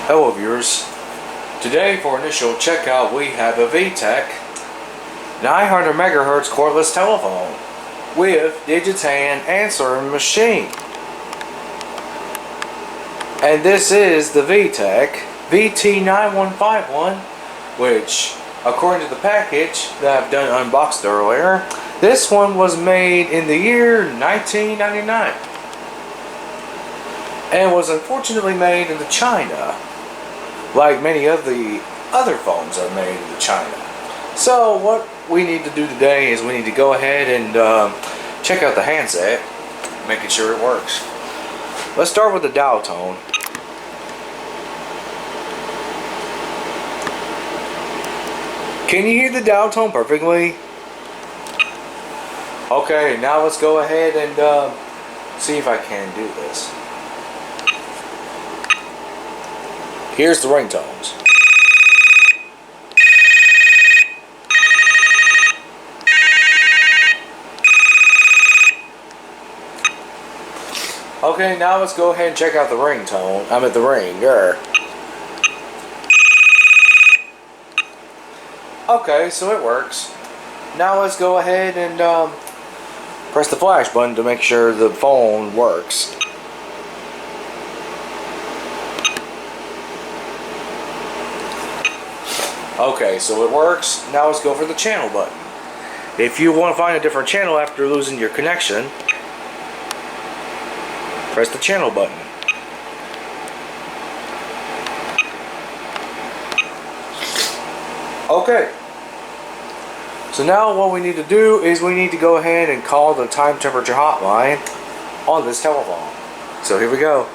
Hello viewers, today for initial checkout we have a Vtech 900 MHz Cordless Telephone with Digitan answering machine. And this is the Vtech VT9151, which according to the package that I've done unboxed earlier, this one was made in the year 1999 and was unfortunately made in China, like many of the other phones are made in China. So what we need to do today is we need to go ahead and check out the handset, making sure it works. Let's start with the dial tone. Can you hear the dial tone perfectly? Okay, now let's go ahead and see if I can do this. Here's the ringtones. Okay, now let's go ahead and check out the ringtone. I'm at the ringer. Okay, so it works. Now let's go ahead and press the flash button to make sure the phone works. Okay, so it works. Now let's go for the channel button. If you want to find a different channel after losing your connection, press the channel button. Okay. So now what we need to do is we need to go ahead and call the time temperature hotline on this telephone. So here we go.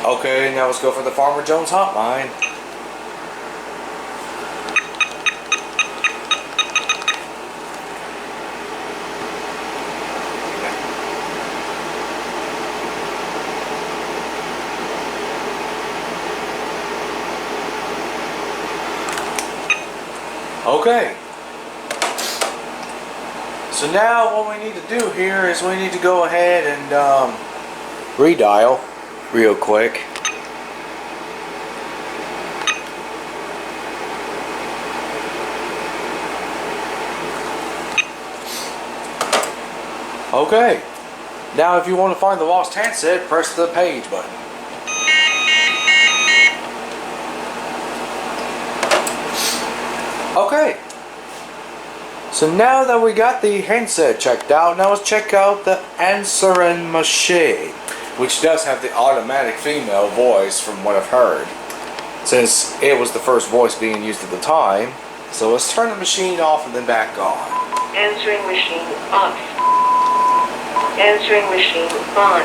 Okay, now let's go for the Farmer Jones hotline. Okay. So now what we need to do here is we need to go ahead and redial real quick. Okay, now if you want to find the lost handset, press the page button. Okay, so now that we got the handset checked out, now let's check out the answering machine, which does have the automatic female voice from what I've heard, since it was the first voice being used at the time. So let's turn the machine off and then back on. Answering machine off. Answering machine on.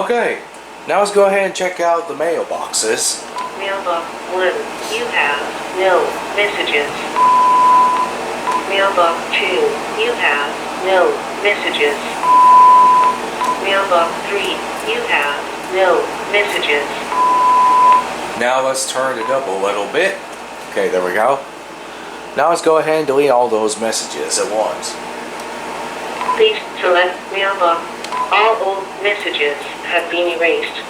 Okay, now let's go ahead and check out the mailboxes. Mailbox 1, you have no messages. Mailbox 2, you have no messages. Mailbox 3, you have no messages. Now let's turn it up a little bit. Okay, there we go. Now let's go ahead and delete all those messages at once. Please select mailbox. All old messages have been erased.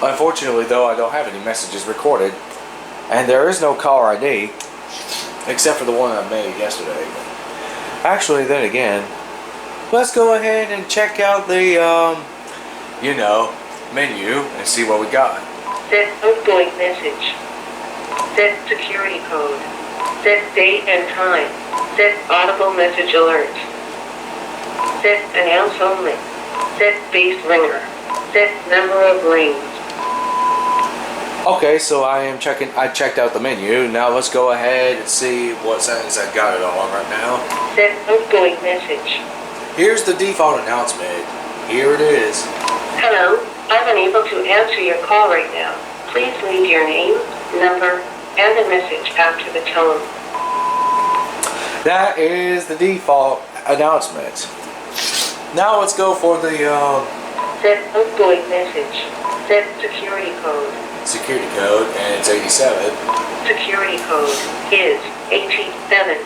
Unfortunately though, I don't have any messages recorded, and there is no caller ID except for the one I made yesterday. Actually, then again, let's go ahead and check out the, menu and see what we got. Set outgoing message. Set security code. Set date and time. Set audible message alert. Set announce only. Set base ringer. Set number of rings. Okay, so I checked out the menu. Now let's go ahead and see what settings I got it on right now. Set outgoing message. Here's the default announcement. Here it is. Hello, I'm unable to answer your call right now. Please leave your name, number, and a message after the tone. That is the default announcement. Now let's go for the Set outgoing message. Set security code. security code, and it's 87. Security code is 87.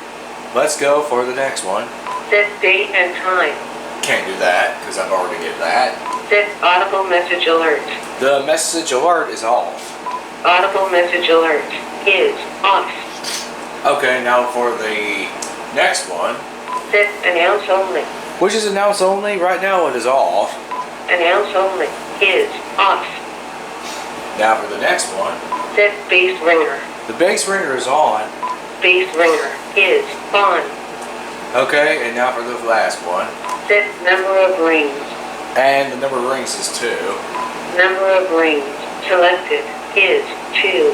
Let's go for the next one. Set date and time. Can't do that because I've already did that. Set audible message alert. The message alert is off. Audible message alert is off. Okay, now for the next one, Set announce only. which is announce only. Right now it is off. Announce only is off. Now for the next one, Set base ringer. the base ringer is on. Base ringer is on. Okay, and now for the last one, Set number of rings. and the number of rings is 2. Number of rings selected is 2.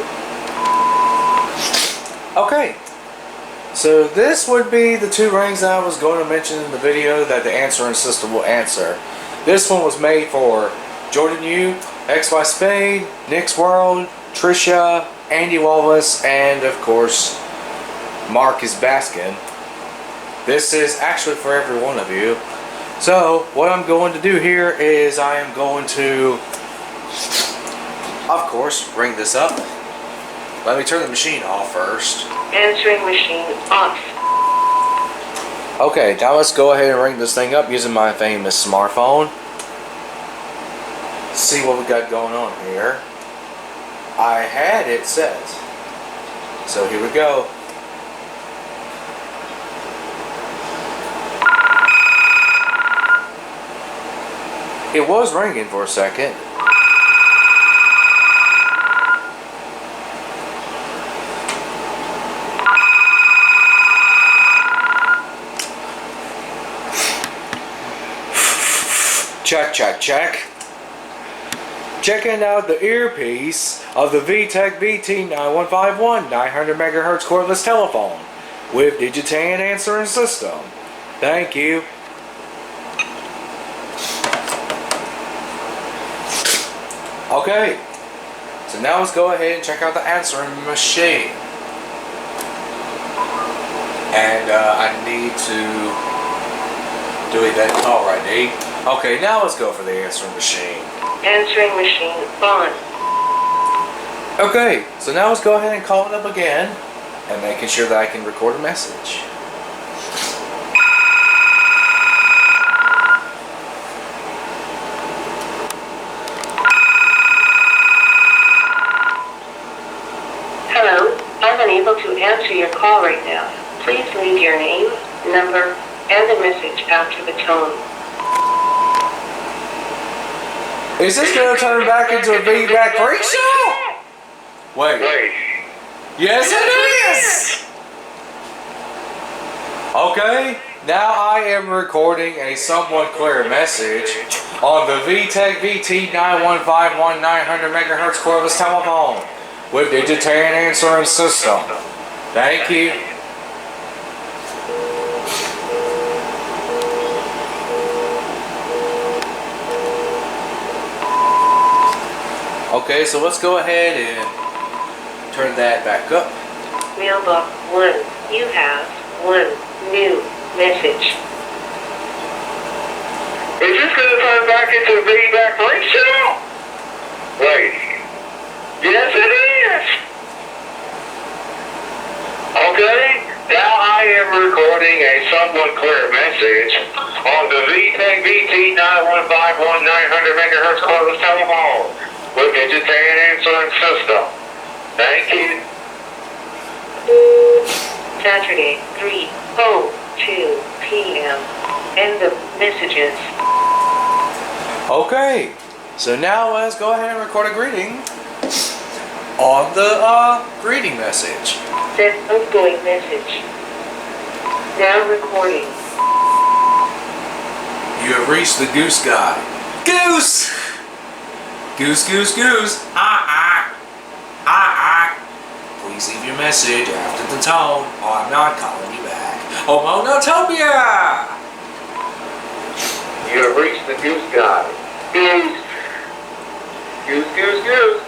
Okay, so this would be the 2 rings that I was going to mention in the video that the answering system will answer. This one was made for Jordan U, XY Spade, Nick's World, Trisha, Andy Wallace, and of course Marcus Baskin. This is actually for every one of you. So what I'm going to do here is I am going to, of course, ring this up. Let me turn the machine off first. Answering machine off. Okay, now let's go ahead and ring this thing up using my famous smartphone. See what we got going on here. I had it set. So here we go. It was ringing for a second. Check, check, check. Checking out the earpiece of the Vtech VT9151 900 MHz Cordless Telephone with Digitan answering system. Thank you. Okay, so now let's go ahead and check out the answering machine. And I need to do that call ID. Okay, now let's go for the answering machine. Answering machine on. Okay, so now let's go ahead and call it up again and making sure that I can record a message. Hello, I'm unable to answer your call right now. Please leave your name, number, and a message after the tone. Is this going to turn back into a Vtech freak show? Wait. Yes, it is! Okay, now I am recording a somewhat clear message on the Vtech VT9151 900 MHz Cordless Telephone with Digitan answering system. Thank you. Okay, so let's go ahead and turn that back up. Mailbox 1. You have 1 new message. Is this going to turn back into a Vtech freak show? Wait. Yes, it is. Okay, now I am recording a somewhat clear message on the Vtech VT9151 900 MHz Cordless Telephone with Digitan answering system. Thank you. Saturday, 3:02 p.m. End of messages. Okay, so now let's go ahead and record a greeting on the greeting message. Send outgoing message. Now recording. You have reached the goose guy. Goose! Goose, goose, goose. Please leave your message after the tone or I'm not calling you back. Homonotopia! You have reached the goose guy. Goose. Goose, goose, goose.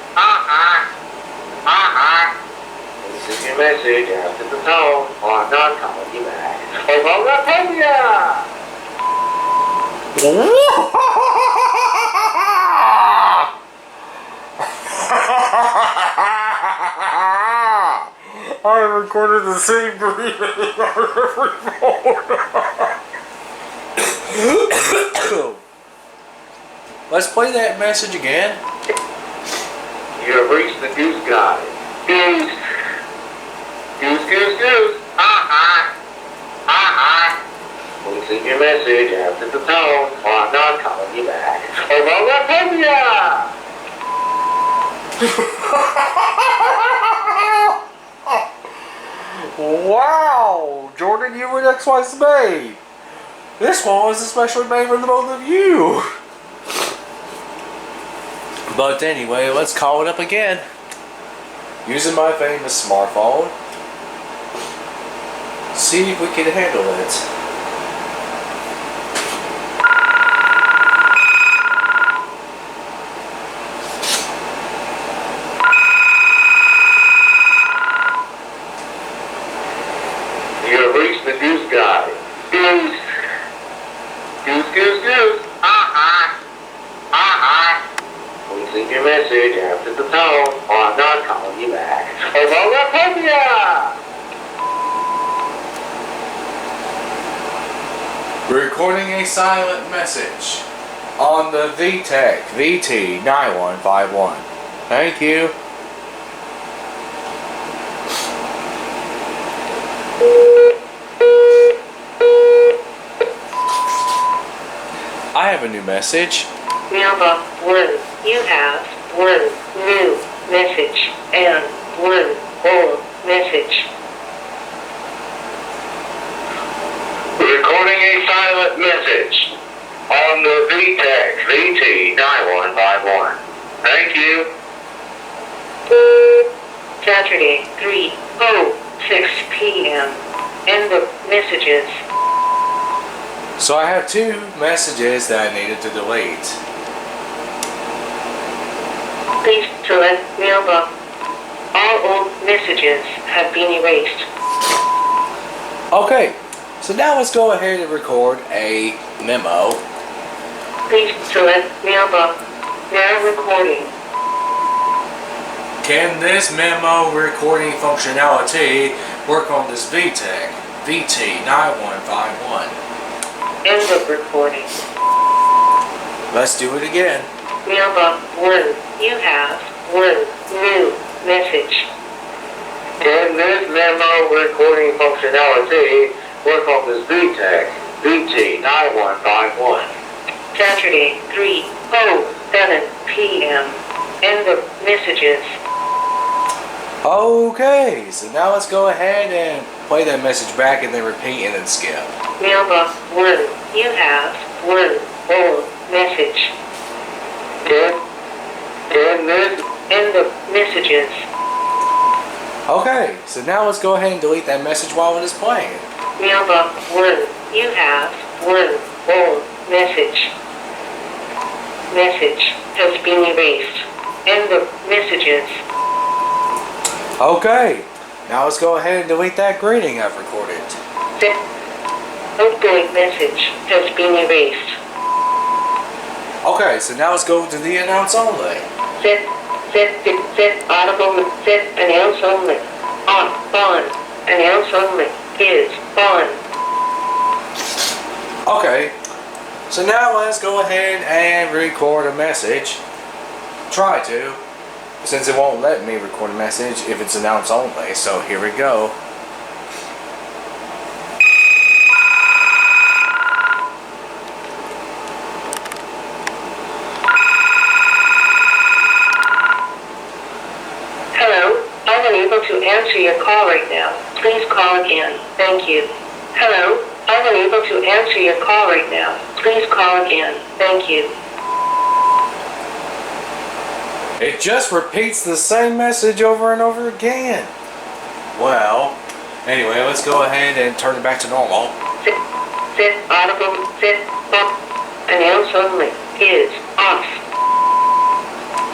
Please leave your message after the tone or I'm not calling you back. Homonotopia! I recorded the same breathing on every phone. Let's play that message again. You have reached the goose guy. Goose. Goose, goose, goose. Please leave your message after the tone or I'm not calling you back. Homonotopia! Wow, Jordan, you were XY's made. This one was especially made for the both of you. But anyway, let's call it up again. Using my famous smartphone. See if we can handle it. You have reached the goose guy. Goose. Goose, goose, goose. Please leave your message after the tone or I'm not calling you back. Homonotopia! Recording a silent message on the Vtech VT9151. Thank you. I have a new message. Mailbox 1. You have 1 new message and 1 old message. Recording a silent message on the Vtech VT9151. Thank you. Saturday, 3:06 p.m. End of messages. So I have 2 messages that I needed to delete. Please select mailbox. All old messages have been erased. Okay, so now let's go ahead and record a memo. Please select mailbox. Now recording. Can this memo recording functionality work on this Vtech VT9151? End of recording. Let's do it again. Mailbox 1. You have 1 new message. Can this memo recording functionality work on this Vtech VT9151? Saturday, 3:07 p.m. End of messages. Okay, so now let's go ahead and play that message back and then repeat and then skip. Mailbox 1. You have 1 old message. Can this End of messages. Okay, so now let's go ahead and delete that message while it is playing. Mailbox 1. You have 1 old message. Message has been erased. End of messages. Okay, now let's go ahead and delete that greeting I've recorded. Outgoing message has been erased. Okay, so now let's go to the announce only. Set audible, set announce only. On, announce only is on. Okay, so now let's go ahead and record a message. Try to, since it won't let me record a message if it's announce only, so here we go. answer your call right now. Please call again. Thank you. Hello, I'm unable to answer your call right now. Please call again. Thank you. It just repeats the same message over and over again. Well, anyway, let's go ahead and turn it back to normal. Set audible, set up. Announce only is off.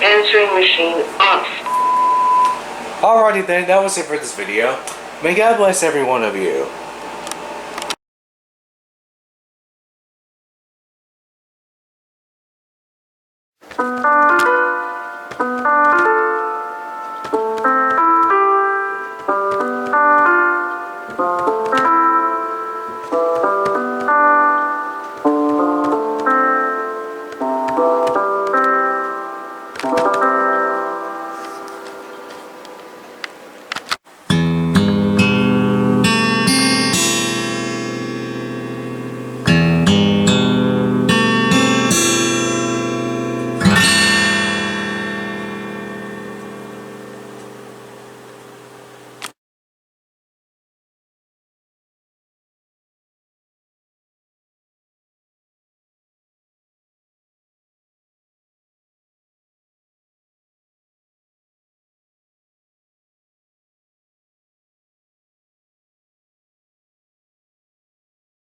Answering machine off. Alrighty then, that was it for this video. May God bless every one of you.